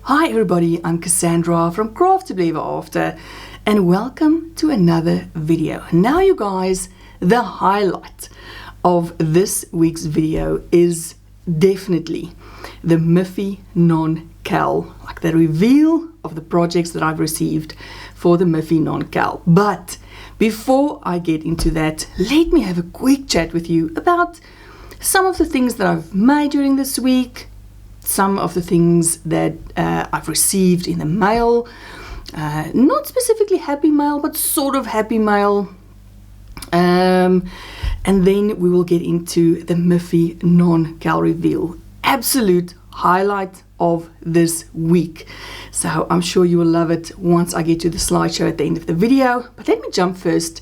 Hi everybody, I'm Cassandra from Crafty After, and welcome to another video. Now you guys, the highlight of this week's video is definitely the MiffynonCal, like the reveal of the projects that I've received for the MiffynonCal. But before I get into that, let me have a quick chat with you about some of the things that I've made during this week, some of the things that I've received in the mail, not specifically happy mail, but sort of happy mail, and then we will get into the MiffynonCal reveal, absolute highlight of this week. So I'm sure you will love it once I get to the slideshow at the end of the video. But let me jump first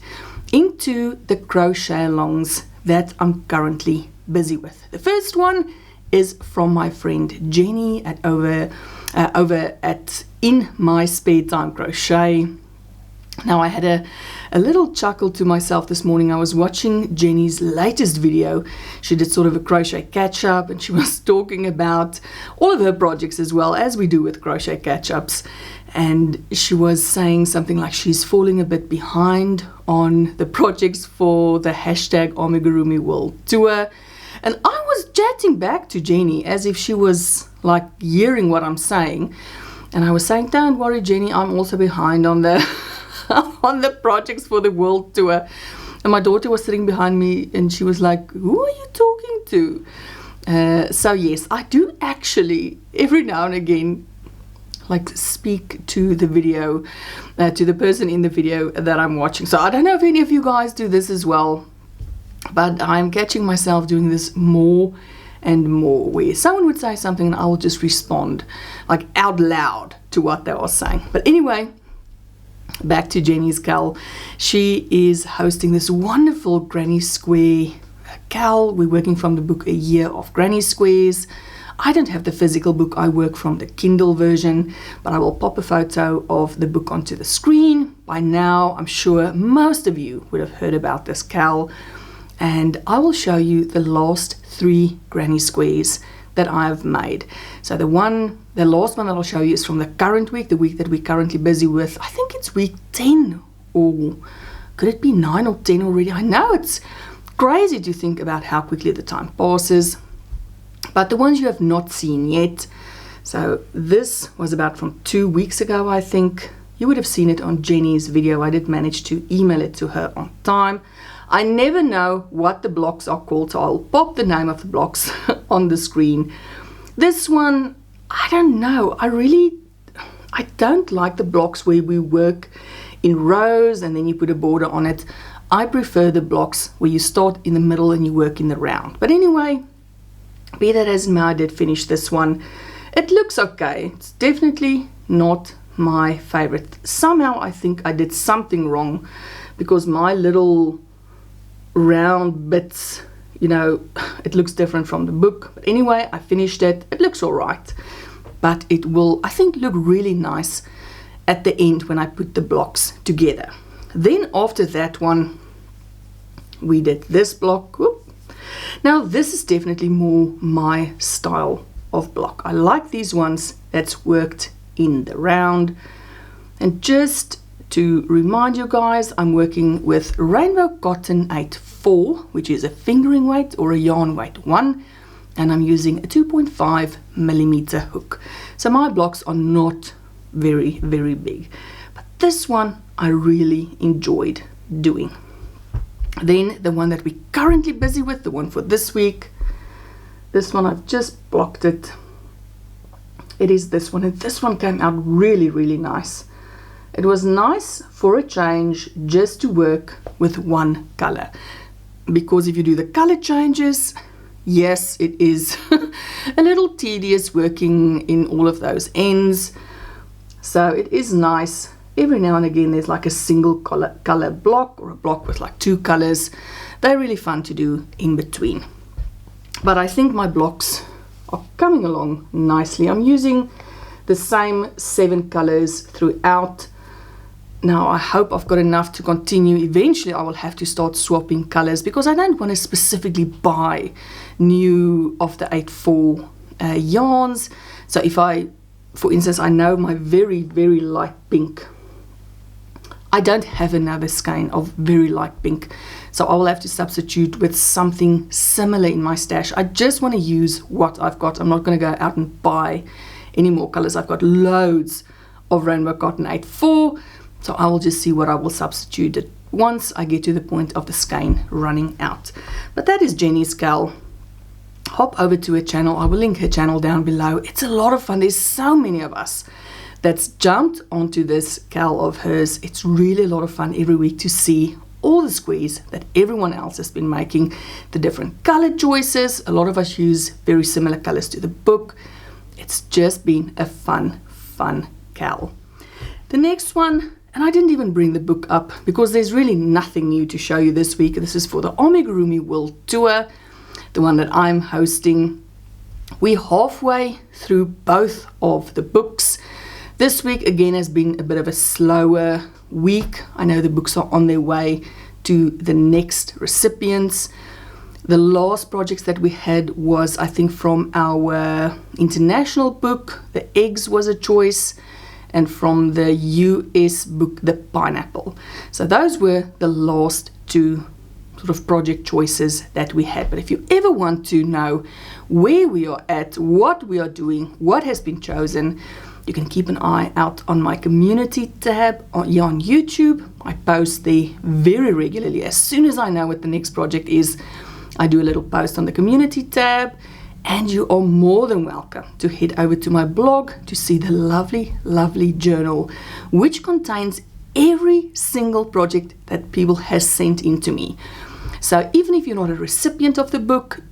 into the crochet alongs that I'm currently busy with. The first one is from my friend Jenny at over at In My Spare Time Crochet. Now I had a little chuckle to myself this morning. I was watching Jenny's latest video. She did sort of a crochet catch-up, and she was talking about all of her projects as well, as we do with crochet catch-ups. And she was saying something like she's falling a bit behind on the projects for the hashtag Amigurumi World Tour. And I was chatting back to Jenny as if she was like hearing what I'm saying. And I was saying, don't worry, Jenny, I'm also behind on the on the projects for the world tour. And my daughter was sitting behind me and she was like, who are you talking to? So yes, I do actually every now and again like speak to the video, to the person in the video that I'm watching. So I don't know if any of you guys do this as well, but I'm catching myself doing this more and more, where someone would say something and I will just respond like out loud to what they are saying. But anyway, back to Jenny's cal. She is hosting this wonderful Granny Square cal. We're working from the book A Year of Granny Squares. I don't have the physical book, I work from the Kindle version, but I will pop a photo of the book onto the screen. By now, I'm sure most of you would have heard about this cal. And I will show you the last 3 granny squares that I've made. So the last one that I'll show you is from the current week, the week that we're currently busy with. I think it's week 10, or could it be 9 or 10 already? I know it's crazy to think about how quickly the time passes. But the ones you have not seen yet, so this was about from 2 weeks ago, I think. You would have seen it on Jenny's video. I did manage to email it to her on time. I never know what the blocks are called, so I'll pop the name of the blocks on the screen. This one, I don't know. I don't like the blocks where we work in rows and then you put a border on it. I prefer the blocks where you start in the middle and you work in the round. But anyway, be that as it may, I did finish this one. It looks okay. It's definitely not my favorite. Somehow I think I did something wrong because my little round bits, you know, it looks different from the book. But anyway, I finished it. It looks all right, but it will, I think, look really nice at the end when I put the blocks together. Then after that one, we did this block. Whoop. Now this is definitely more my style of block. I like these ones that's worked in the round. And just to remind you guys, I'm working with Rainbow Cotton 8/4, which is a fingering weight or a yarn weight 1, and I'm using a 2.5 millimeter hook. So my blocks are not very, very big, but this one I really enjoyed doing. Then the one that we're currently busy with, the one for this week, this one I've just blocked it. It is this one, and this one came out really, really nice. It was nice for a change just to work with one color, because if you do the color changes, yes, it is a little tedious working in all of those ends. So it is nice. Every now and again there's like a single color block or a block with like 2 colors. They're really fun to do in between. But I think my blocks are coming along nicely. I'm using the same 7 colors throughout. Now I hope I've got enough to continue. Eventually I will have to start swapping colors because I don't want to specifically buy new of the 8/4 yarns. So if I for instance, I know my very, very light pink, I don't have another skein of very light pink, so I will have to substitute with something similar in my stash. I just want to use what I've got. I'm not going to go out and buy any more colors. I've got loads of Rainbow Cotton 8-4, so I will just see what I will substitute it once I get to the point of the skein running out. But that is Jenny's Cal. Hop over to her channel. I will link her channel down below. It's a lot of fun. There's so many of us that's jumped onto this cal of hers. It's really a lot of fun every week to see all the squares that everyone else has been making, the different color choices. A lot of us use very similar colors to the book. It's just been a fun cal. The next one, and I didn't even bring the book up because there's really nothing new to show you this week. This is for the Amigurumi World Tour, the one that I'm hosting. We're halfway through both of the books. This week again has been a bit of a slower week. I know the books are on their way to the next recipients. The last projects that we had was, I think, from our international book. The eggs was a choice, and from the US book, the pineapple. So those were the last two sort of project choices that we had. But if you ever want to know where we are at, what we are doing, what has been chosen, you can keep an eye out on my community tab on YouTube. I post there very regularly. As soon as I know what the next project is, I do a little post on the community tab, and you are more than welcome to head over to my blog to see the lovely journal, which contains every single project that people has sent in to me. So even if you're not a recipient of the book,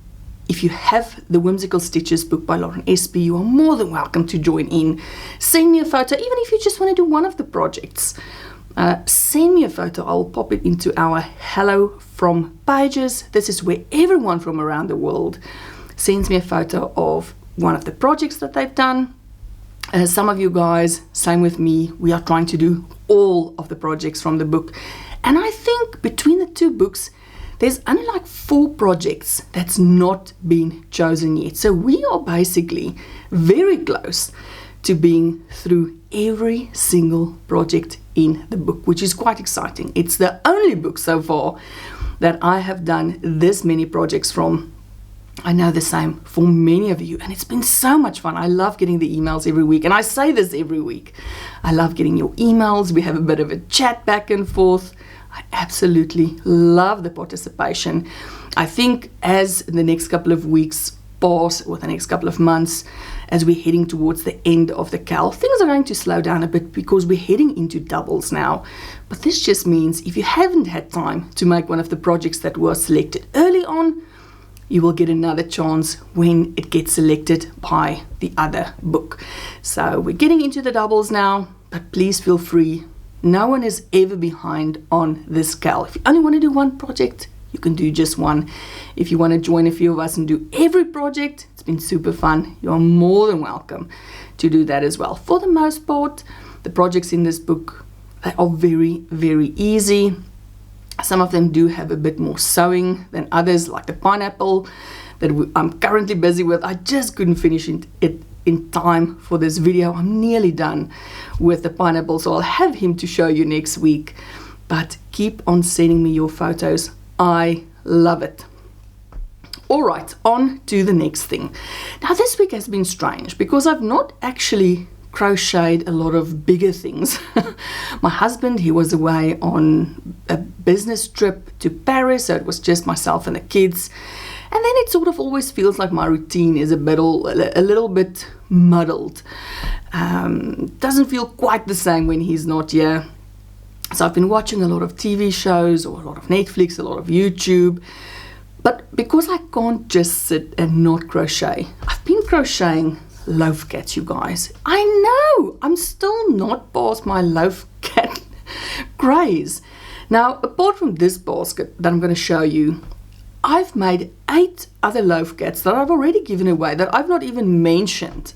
if you have the Whimsical Stitches book by Lauren Espy, you are more than welcome to join in. Send me a photo, even if you just want to do one of the projects. Send me a photo. I'll pop it into our Hello From pages. This is where everyone from around the world sends me a photo of one of the projects that they've done. Some of you guys, same with me, we are trying to do all of the projects from the book. And I think between the two books, there's only like 4 projects that's not been chosen yet. So we are basically very close to being through every single project in the book, which is quite exciting. It's the only book so far that I have done this many projects from. I know the same for many of you, and it's been so much fun. I love getting the emails every week, and I say this every week. I love getting your emails. We have a bit of a chat back and forth. I absolutely love the participation. I think as the next couple of weeks pass, or the next couple of months, as we're heading towards the end of the cal, things are going to slow down a bit because we're heading into doubles now. But this just means if you haven't had time to make one of the projects that were selected early on, you will get another chance when it gets selected by the other book. So we're getting into the doubles now, but please feel free. No one is ever behind on this cal. If you only want to do one project, you can do just one. If you want to join a few of us and do every project, it's been super fun. You are more than welcome to do that as well. For the most part, the projects in this book, they are very, very easy. Some of them do have a bit more sewing than others, like the pineapple that I'm currently busy with. I just couldn't finish it in time for this video. I'm nearly done with the pineapple, so I'll have him to show you next week. But keep on sending me your photos. I love it. All right, on to the next thing. Now this week has been strange because I've not actually crocheted a lot of bigger things. My husband, he was away on a business trip to Paris, so it was just myself and the kids. And then it sort of always feels like my routine is a little bit muddled. Doesn't feel quite the same when he's not here. So I've been watching a lot of TV shows, or a lot of Netflix, a lot of YouTube. But because I can't just sit and not crochet, I've been crocheting loaf cats, you guys. I know, I'm still not past my loaf cat craze. Now, apart from this basket that I'm going to show you, I've made 8 other loaf cats that I've already given away, that I've not even mentioned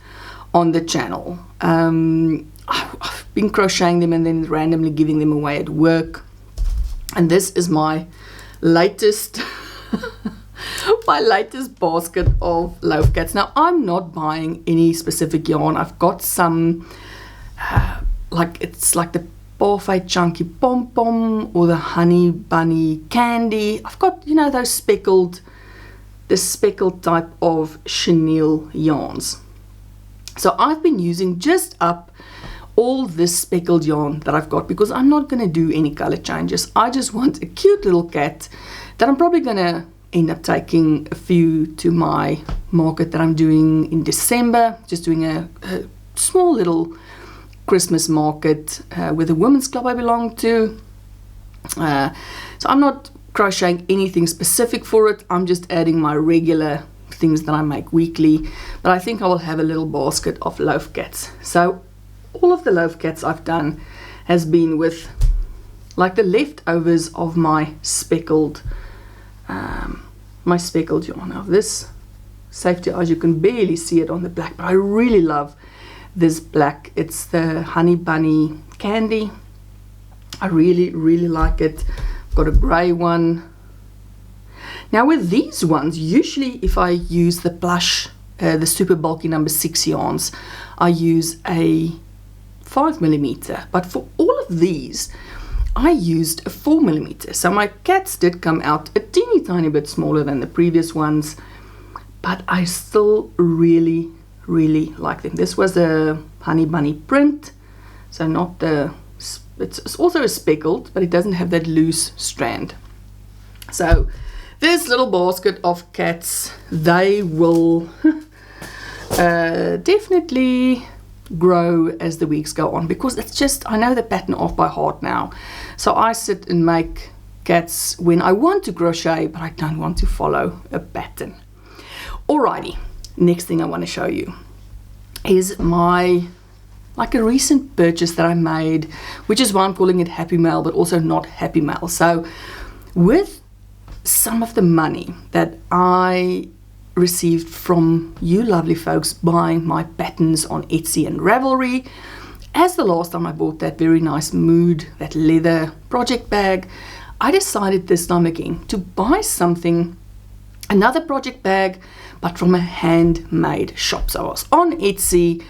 on the channel. I've been crocheting them and then randomly giving them away at work. And this is my latest my latest basket of loaf cats. Now, I'm not buying any specific yarn. I've got some, it's like the Parfait Chunky Pom Pom or the Honey Bunny Candy. I've got, you know, those speckled type of chenille yarns. So I've been using just up all this speckled yarn that I've got because I'm not going to do any color changes. I just want a cute little cat that I'm probably going to end up taking a few to my market that I'm doing in December. Just doing a small little Christmas market with a women's club I belong to. So I'm not crocheting anything specific for it. I'm just adding my regular things that I make weekly. But I think I will have a little basket of loaf cats. So all of the loaf cats I've done has been with like the leftovers of my speckled yarn. Now this safety eyes, you can barely see it on the black, but I really love this black. It's the Honey Bunny Candy. I really like it. I've got a grey one. Now with these ones, usually if I use the plush, the super bulky number 6 yarns, I use a 5mm, but for all of these I used a 4mm. So my cats did come out a teeny tiny bit smaller than the previous ones, but I still really like them. This was a Honey Bunny print, so not the, it's also a speckled, but it doesn't have that loose strand. So this little basket of cats, they will definitely grow as the weeks go on, because it's just, I know the pattern off by heart now. So I sit and make cats when I want to crochet, but I don't want to follow a pattern. Alrighty, next thing I want to show you is my, like a recent purchase that I made, which is why I'm calling it Happy Mail, but also not Happy Mail. So with some of the money that I received from you lovely folks buying my patterns on Etsy and Ravelry, as the last time I bought that very nice mood, that leather project bag, I decided this time again to buy something, another project bag, but from a handmade shop. So I was on Etsy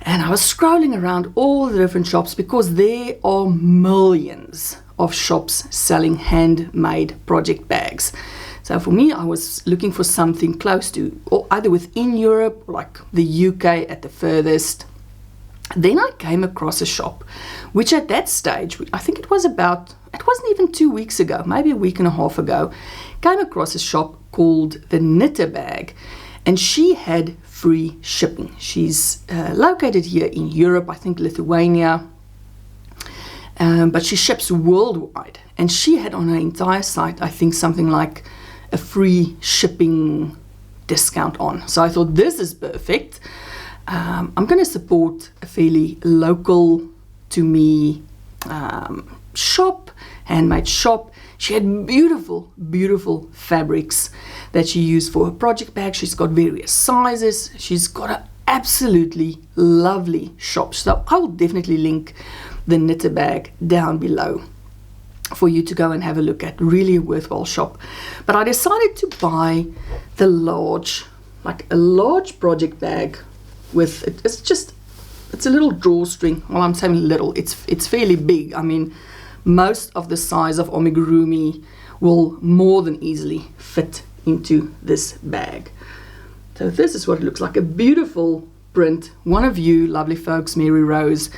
and I was scrolling around all the different shops, because there are millions of shops selling handmade project bags. So for me, I was looking for something close to, or either within Europe, like the UK at the furthest. Then I came across a shop, which at that stage, I think it wasn't even 2 weeks ago, maybe a week and a half ago, came across a shop called the Knitter Bag, and she had free shipping. She's located here in Europe, I think Lithuania, but she ships worldwide, and she had on her entire site, I think, something like a free shipping discount on. So I thought, this is perfect. I'm going to support a fairly local to me shop, handmade shop. She had beautiful fabrics that she used for her project bag. She's got various sizes. She's got an absolutely lovely shop. So I will definitely link the Knitter Bag down below for you to go and have a look at. Really a worthwhile shop. But I decided to buy the large, like a large project bag with, it's a little drawstring. Well, I'm saying little, it's fairly big. I mean, most of the size of Amigurumi will more than easily fit into this bag. So this is what it looks like, a beautiful print. One of you lovely folks, Mary Rose,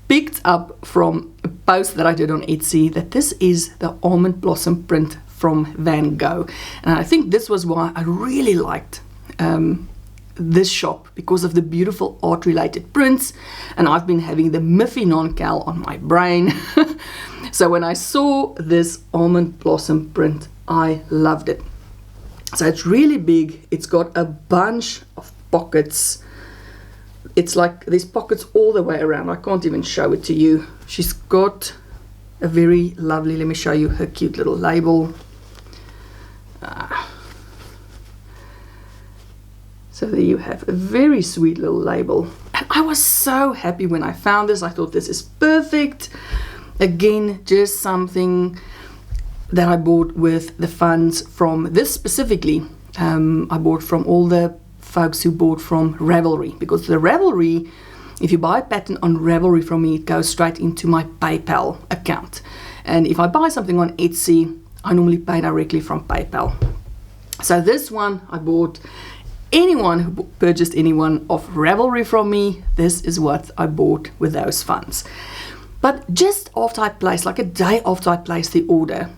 picked up from a post that I did on Etsy that this is the almond blossom print from Van Gogh. And I think this was why I really liked this shop, because of the beautiful art related prints, and I've been having the MiffynonCal on my brain. So when I saw this almond blossom print, I loved it. So it's really big. It's got a bunch of pockets. It's like there's pockets all the way around. I can't even show it to you. She's got a very lovely, let me show you her cute little label. So there you have a very sweet little label. And I was so happy when I found this. I thought this is perfect. Again, just something that I bought with the funds from this specifically. I bought from all the folks who bought from Ravelry, because the Ravelry, if you buy a pattern on Ravelry from me, it goes straight into my PayPal account. And if I buy something on Etsy, I normally pay directly from PayPal. So this one I bought. Anyone who purchased any one of Ravelry from me, this is what I bought with those funds. But just after I placed, like a day after I placed the order,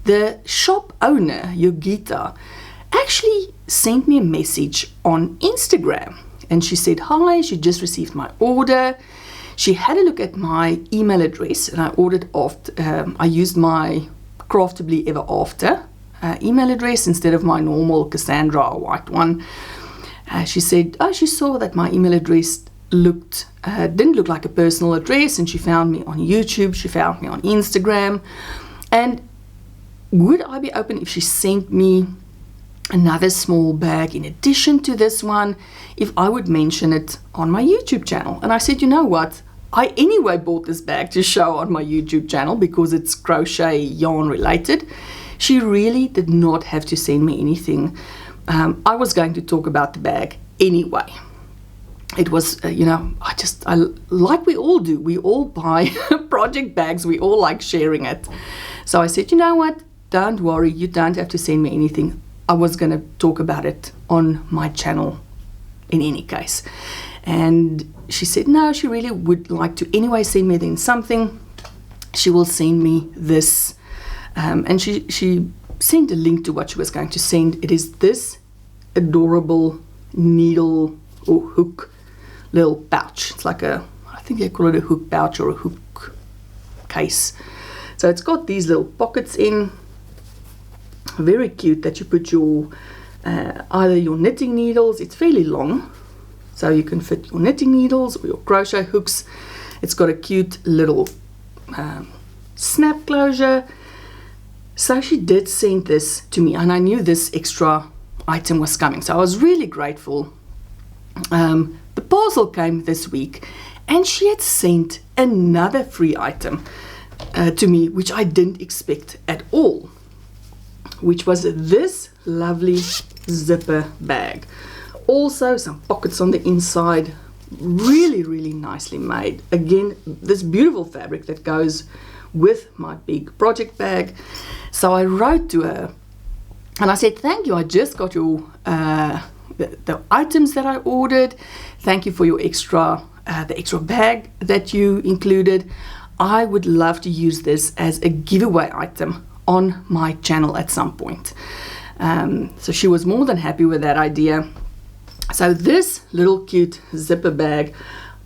the shop owner, Yogita, actually sent me a message on Instagram. And she said, hi, she just received my order. She had a look at my email address, and I ordered I used my Craftably Ever After email address instead of my normal Cassandra white one. She said, she saw that my email address didn't look like a personal address, and she found me on YouTube, she found me on Instagram, and would I be open if she sent me another small bag in addition to this one, if I would mention it on my YouTube channel? And I said, you know what, I anyway bought this bag to show on my YouTube channel because it's crochet yarn related. She really did not have to send me anything. I was going to talk about the bag anyway. It was, like we all do, we all buy project bags, we all like sharing it. So I said, you know what, don't worry, you don't have to send me anything. I was going to talk about it on my channel in any case. And she said, no, she really would like to anyway send me then something. She will send me this. And she sent a link to what she was going to send. It is this adorable needle or hook little pouch. It's like I think they call it a hook pouch or a hook case. So it's got these little pockets in. Very cute, that you put your either your knitting needles. It's fairly long, so you can fit your knitting needles or your crochet hooks. It's got a cute little snap closure. So she did send this to me, and I knew this extra item was coming, so I was really grateful. The parcel came this week, and she had sent another free item to me, which I didn't expect at all, which was this lovely zipper bag. Also some pockets on the inside, really, really nicely made. Again, this beautiful fabric that goes with my big project bag. So I wrote to her and I said, thank you, I just got your the items that I ordered. Thank you for your extra the extra bag that you included. I would love to use this as a giveaway item on my channel at some point. So she was more than happy with that idea. So this little cute zipper bag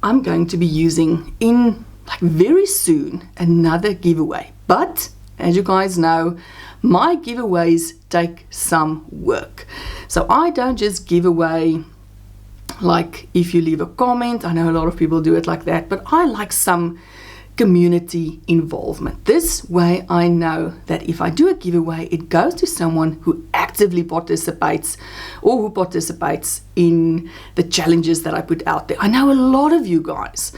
I'm going to be using in like very soon, another giveaway. But as you guys know, my giveaways take some work. So I don't just give away like if you leave a comment. I know a lot of people do it like that, but I like some community involvement. This way I know that if I do a giveaway, it goes to someone who actively participates or who participates in the challenges that I put out there. I know a lot of you guys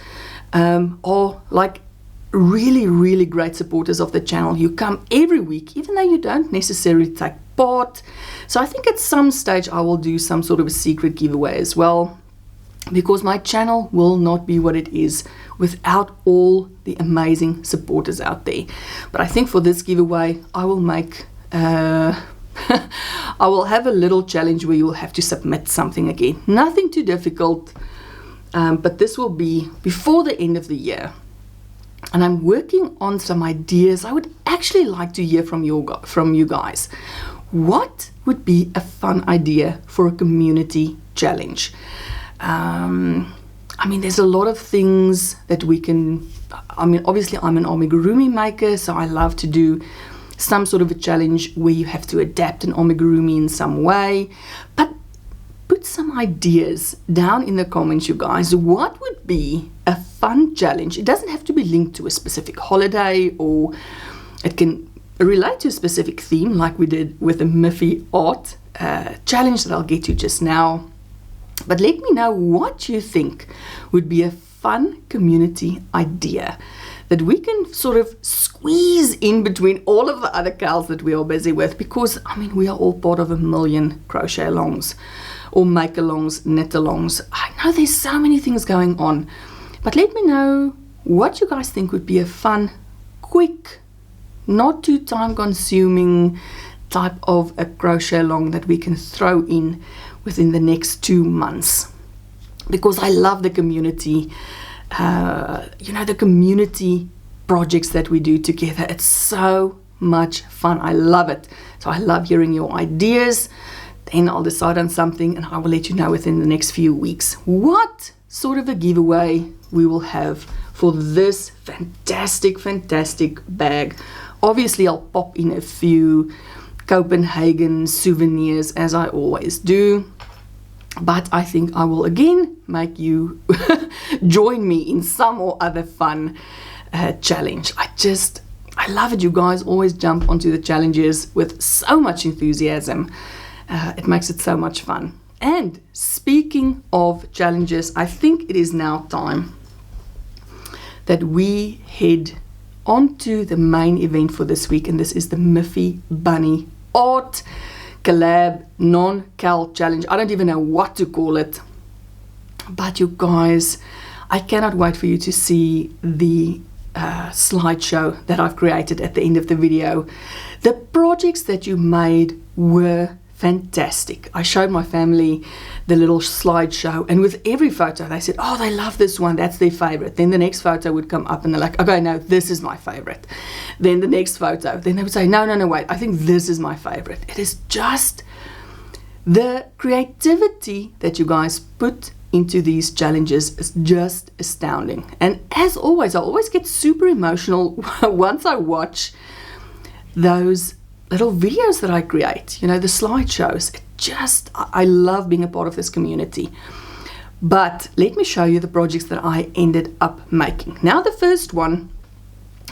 are like really, really great supporters of the channel. You come every week, even though you don't necessarily take part. So I think at some stage I will do some sort of a secret giveaway as well, because my channel will not be what it is without all the amazing supporters out there. But I think for this giveaway, I will make I will have a little challenge where you'll have to submit something again. Nothing too difficult, but this will be before the end of the year. And I'm working on some ideas. I would actually like to hear from you guys. What would be a fun idea for a community challenge? I mean, there's a lot of things that we can, I mean, obviously I'm an amigurumi maker, so I love to do some sort of a challenge where you have to adapt an amigurumi in some way. But put some ideas down in the comments, you guys. What would be a fun challenge? It doesn't have to be linked to a specific holiday, or it can relate to a specific theme like we did with the Miffy art challenge that I'll get to just now. But let me know what you think would be a fun community idea that we can sort of squeeze in between all of the other cals that we are busy with, because I mean we are all part of a million crochet alongs or make alongs, knit alongs. I know there's so many things going on, but let me know what you guys think would be a fun, quick, not too time consuming type of a crochet along that we can throw in within the next 2 months, because I love the community. You know, the community projects that we do together, it's so much fun. I love it. So I love hearing your ideas. Then I'll decide on something and I will let you know within the next few weeks what sort of a giveaway we will have for this fantastic bag. Obviously I'll pop in a few Copenhagen souvenirs as I always do, but I think I will again make you join me in some or other fun challenge. I love it. You guys always jump onto the challenges with so much enthusiasm. It makes it so much fun. And speaking of challenges, I think it is now time that we head onto the main event for this week, and this is the Miffy Bunny Art Collab Non-Cal Challenge. I don't even know what to call it, but you guys, I cannot wait for you to see the slideshow that I've created at the end of the video. The projects that you made were fantastic. I showed my family the little slideshow, and with every photo they said, oh, they love this one, that's their favorite. Then the next photo would come up and they're like, okay, no, this is my favorite. Then the next photo, then they would say, no, wait, I think this is my favorite. It is just the creativity that you guys put into these challenges is just astounding. And as always, I always get super emotional once I watch those little videos that I create, you know, the slideshows. I love being a part of this community. But let me show you the projects that I ended up making. Now, the first one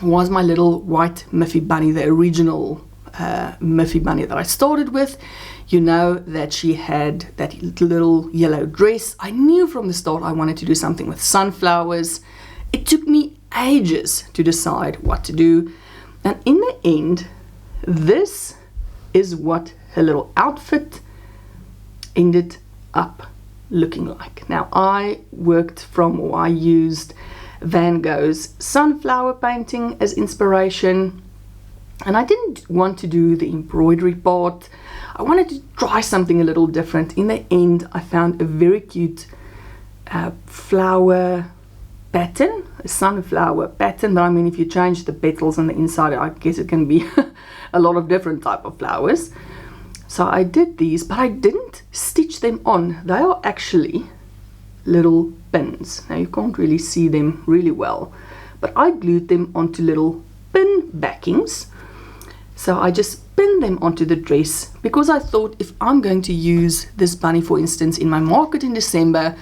was my little white Miffy bunny, the original Miffy bunny that I started with. You know that she had that little yellow dress. I knew from the start I wanted to do something with sunflowers. It took me ages to decide what to do. And in the end, this is what her little outfit ended up looking like. Now, I used Van Gogh's sunflower painting as inspiration, and I didn't want to do the embroidery part. I wanted to try something a little different. In the end, I found a very cute flower pattern, a sunflower pattern, but I mean, if you change the petals on the inside, I guess it can be a lot of different type of flowers. So I did these, but I didn't stitch them on. They are actually little pins. Now you can't really see them really well, but I glued them onto little pin backings. So I just pinned them onto the dress because I thought, if I'm going to use this bunny, for instance, in my market in December,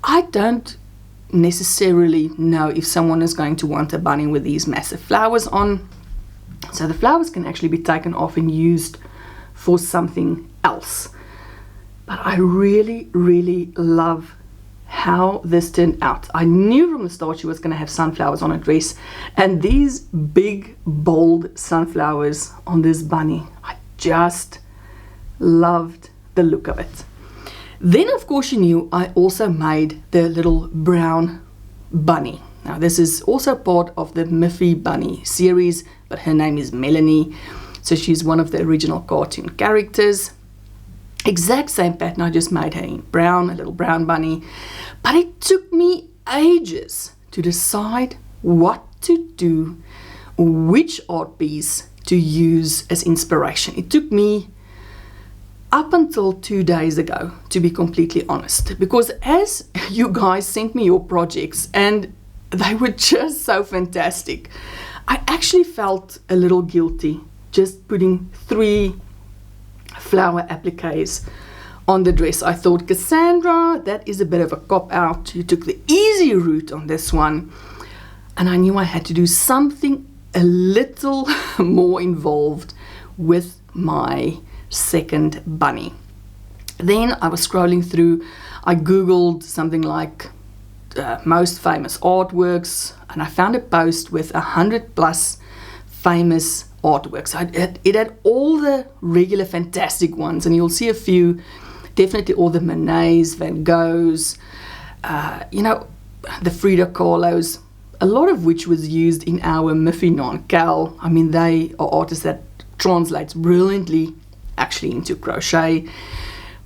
I don't necessarily know if someone is going to want a bunny with these massive flowers on. So the flowers can actually be taken off and used for something else. But I really love how this turned out. I knew from the start she was going to have sunflowers on her dress, and these big bold sunflowers on this bunny, I just loved the look of it. Then, of course, you knew I also made the little brown bunny. Now, this is also part of the Miffy Bunny series, but her name is Melanie. So she's one of the original cartoon characters. Exact same pattern, I just made her in brown, a little brown bunny. But it took me ages to decide what to do, which art piece to use as inspiration. It took me up until 2 days ago, to be completely honest, because as you guys sent me your projects and they were just so fantastic, I actually felt a little guilty just putting 3 flower appliques on the dress. I thought, Cassandra, that is a bit of a cop-out. You took the easy route on this one, and I knew I had to do something a little more involved with my second bunny. Then I was scrolling through, I googled something like most famous artworks, and I found a post with 100+ famous artworks. It had all the regular fantastic ones, and you'll see a few, definitely all the Monets, Van Goghs, you know, the Frida Kahlos, a lot of which was used in our MiffynonCal. I mean, they are artists that translates brilliantly actually into crochet.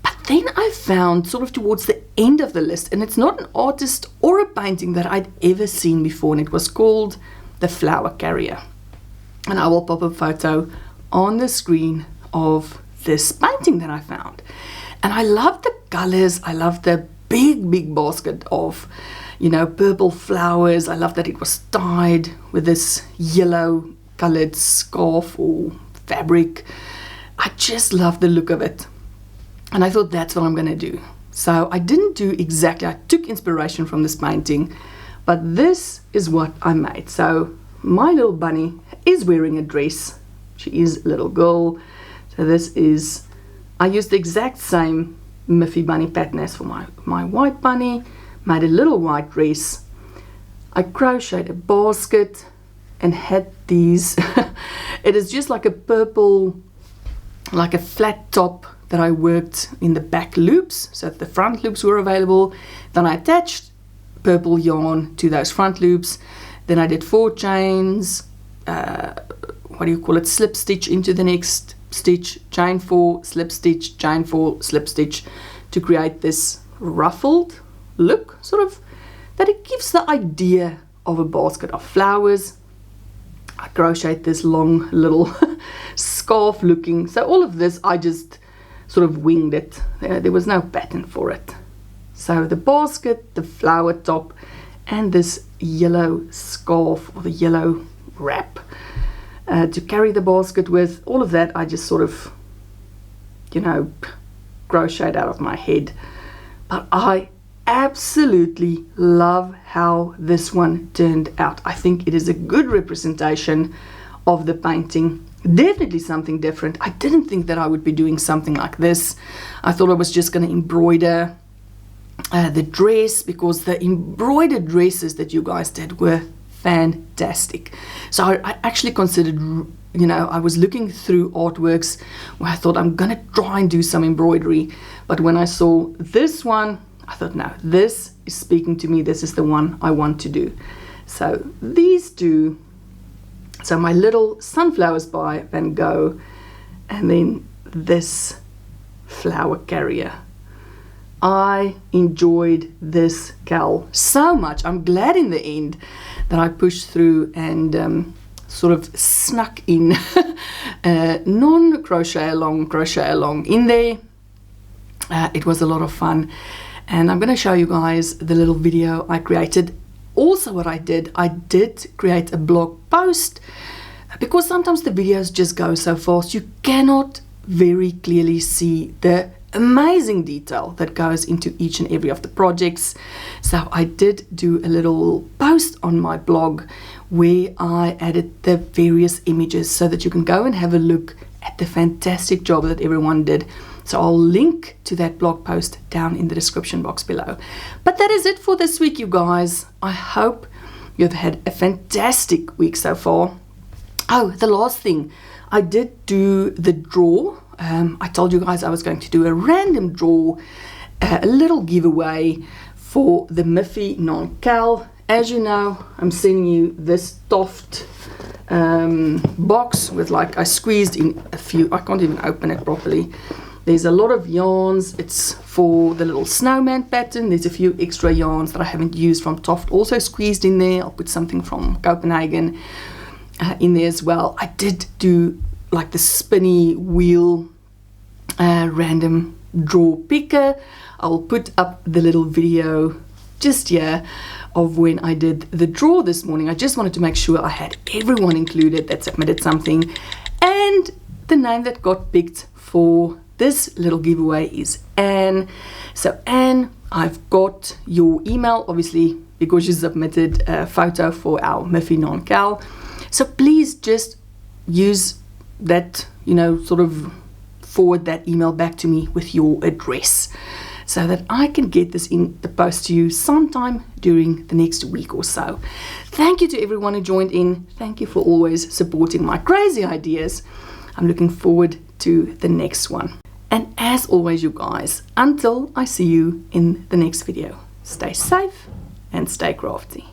But then I found sort of towards the end of the list, and it's not an artist or a painting that I'd ever seen before, and it was called the Flower Carrier. And I will pop a photo on the screen of this painting that I found. And I love the colors. I love the big basket of, you know, purple flowers. I love that it was tied with this yellow colored scarf or fabric. I just love the look of it. And I thought that's what I'm going to do. So I didn't do exactly, I took inspiration from this painting, but this is what I made. So my little bunny is wearing a dress. She is a little girl. So this is, I used the exact same Miffy bunny pattern as for my white bunny, made a little white dress. I crocheted a basket and had these, it is just like a purple, like a flat top that I worked in the back loops, so the front loops were available. Then I attached purple yarn to those front loops. Then I did 4 chains, what do you call it, slip stitch into the next stitch, chain 4, slip stitch, chain 4, slip stitch, to create this ruffled look, sort of, that it gives the idea of a basket of flowers. I crocheted this long little scarf looking, so all of this I just sort of winged it. There was no pattern for it. So the basket, the flower top, and this yellow scarf or the yellow wrap to carry the basket with, all of that I just sort of, you know, crocheted out of my head. But I absolutely love how this one turned out. I think it is a good representation of the painting. Definitely something different. I didn't think that I would be doing something like this. I thought I was just going to embroider the dress, because the embroidered dresses that you guys did were fantastic. So I actually considered, you know, I was looking through artworks where I thought I'm going to try and do some embroidery. But when I saw this one, I thought, no, this is speaking to me. This is the one I want to do. So these two, so my little sunflowers by Van Gogh, and then this flower carrier. I enjoyed this cal so much. I'm glad in the end that I pushed through and sort of snuck in non-crochet along in there. It was a lot of fun, and I'm going to show you guys the little video I created. Also what I did create a blog post, because sometimes the videos just go so fast you cannot very clearly see the amazing detail that goes into each and every of the projects. So I did do a little post on my blog where I added the various images so that you can go and have a look at the fantastic job that everyone did. So I'll link to that blog post down in the description box below. But that is it for this week, you guys. I hope you've had a fantastic week so far. Oh, the last thing, I did do the draw. I told you guys I was going to do a random draw, a little giveaway for the MiffynonCal. As you know, I'm sending you this Toft box with, like, I squeezed in a few, I can't even open it properly. There's a lot of yarns. It's for the little snowman pattern. There's a few extra yarns that I haven't used from Toft also squeezed in there. I'll put something from Copenhagen in there as well. I did do like the spinny wheel random draw picker. I'll put up the little video just here of when I did the draw this morning. I just wanted to make sure I had everyone included that submitted something, and the name that got picked for this little giveaway is Anne. So Anne, I've got your email, obviously, because you submitted a photo for our MiffynonCal. So please just use that, you know, sort of forward that email back to me with your address. so that I can get this in the post to you sometime during the next week or so. Thank you to everyone who joined in. Thank you for always supporting my crazy ideas. I'm looking forward to the next one. And as always, you guys, until I see you in the next video, stay safe and stay crafty.